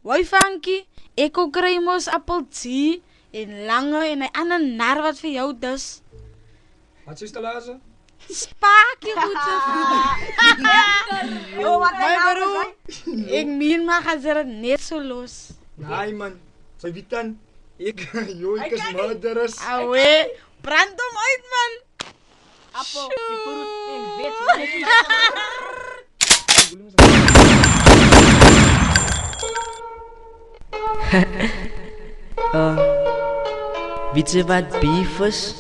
Hoi Frankie, ek ook kry mos appeltjie en lange en 'n ander nar wat vir jou dus. Wat is Stelaze? Spaakie goed so vriend. Oh, wat My broer, ek meen maar gaan ze dit net so los. Nee man, sy weet dan, ek is murderers. Awe, brand hom uit man. Appel, die fruit en wit. Weet je wat beef is?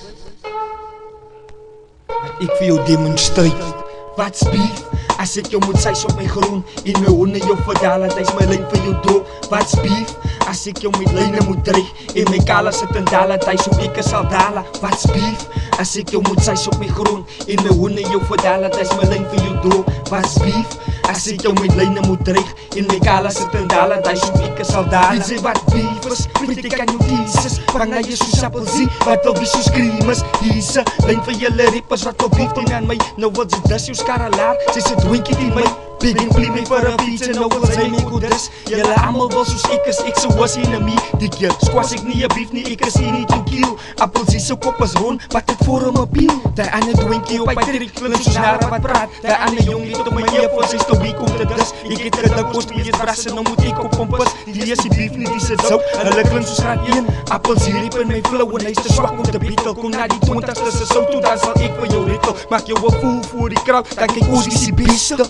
Ek vir jou demonstrate. Wat's beef? As ek jou moet sys op my grond en my honde jou verdaal, dat hy's my lyn vir jou dood. Wat's beef? As ek jou met lyne moet dreig en my kala sit in daal, dat hy so ek sal daal. Wat's beef? As ek jou moet sys op my grond en my honde jou verdaal, dat hy's my lyn vir jou dood. Wat's beef? As ek jou met lyne moet dreig en my kala sit in daal, dat hy so ek sal daal. Weet jy wat beef is? Weet ek aan jou thesis, vang na jy soos appelsie, wat wil wie so screamers? Hier's 'n lyn vir julle rappers wat wil beef doen aan my. Nou wil sy dis jou skaralaar, sy sit dwinkie in my. Big en plie my vir 'n feature, nou wil sy my goed dis. Julle almal wil soos ek is was enemy. Die keer squash ek nie 'n beef nie, ek is hier nie to kill. Appelsie se kop is rond, wat het voor hom appeal. Die ander dwinkie op my trick klink soos nare wat praat. Die ander jong liet op my earphones, sy stop wie kom dit dis. Ek het gedink kost wie is brasse, nou moet ek op hom pas. Die is die beef nie, die sit sou. Hulle klink soos raad 1. Appelsie riep in my flow en hy's te swak om te beatle. Kom na die 20ste se sou toe, dan sal ek vir jou ritel. Maak jou 'n fool voor die crowd, dan kyk ons wie se beste.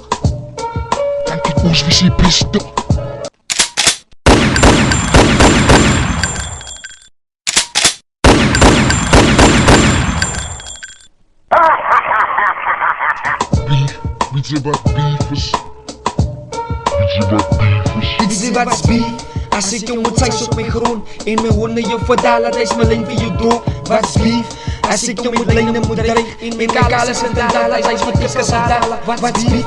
Ons wie se beste. Beef, weet jy wat beef is? Weet jy wat beef is? Weet jy wat is beef? As ek jou moet sys op my grond en my honde jou verdaal, dat hy's my lyn vir jou dood. Wat's beef? As ek jou met lyne moet dreig en my kala sit in daal, dat hy's my kikker sal daal. Wat's beef?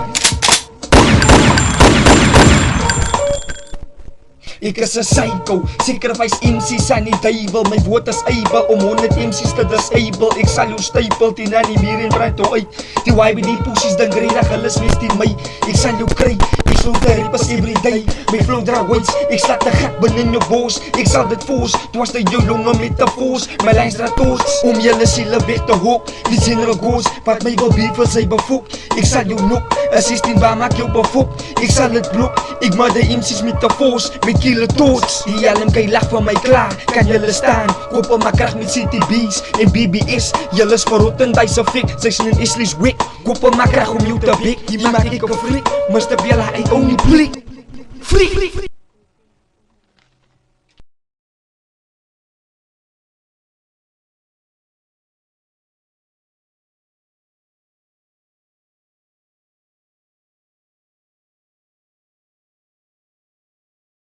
Ek is 'n psycho, sacrifice MC's aan die duiwel. My woord is able om 100 MC's te disable. Ek sal jou stapel teen aan die muur en brand jou uit. Die YBD pussies dink redig, hulle is mes teen my. Ek sal jou kry, ek sal te rippers everyday. My flow dra weights, ek slaat 'n gat binne in jou bos. Ek sal dit force, dwars deur jou longe met 'n force. My lines dra toos, om julle siele weg te hok. Die general goes, wat my wil beef wil sy befok. Ek sal jou nok, 'n 16 bar maak jou befok. Ek sal dit blok, ek maak die MC's met 'n force. Met kille tots, die alm kan lag van my klaar. Kan julle staan, koop op my krag met CTB's en BBS. Julle is verrot en dy's 'n fik, sy's in Islies week. Koop op my krag om jou te bek, jy maak ek 'n freak. Mr. Bella, I only bleek. Freak.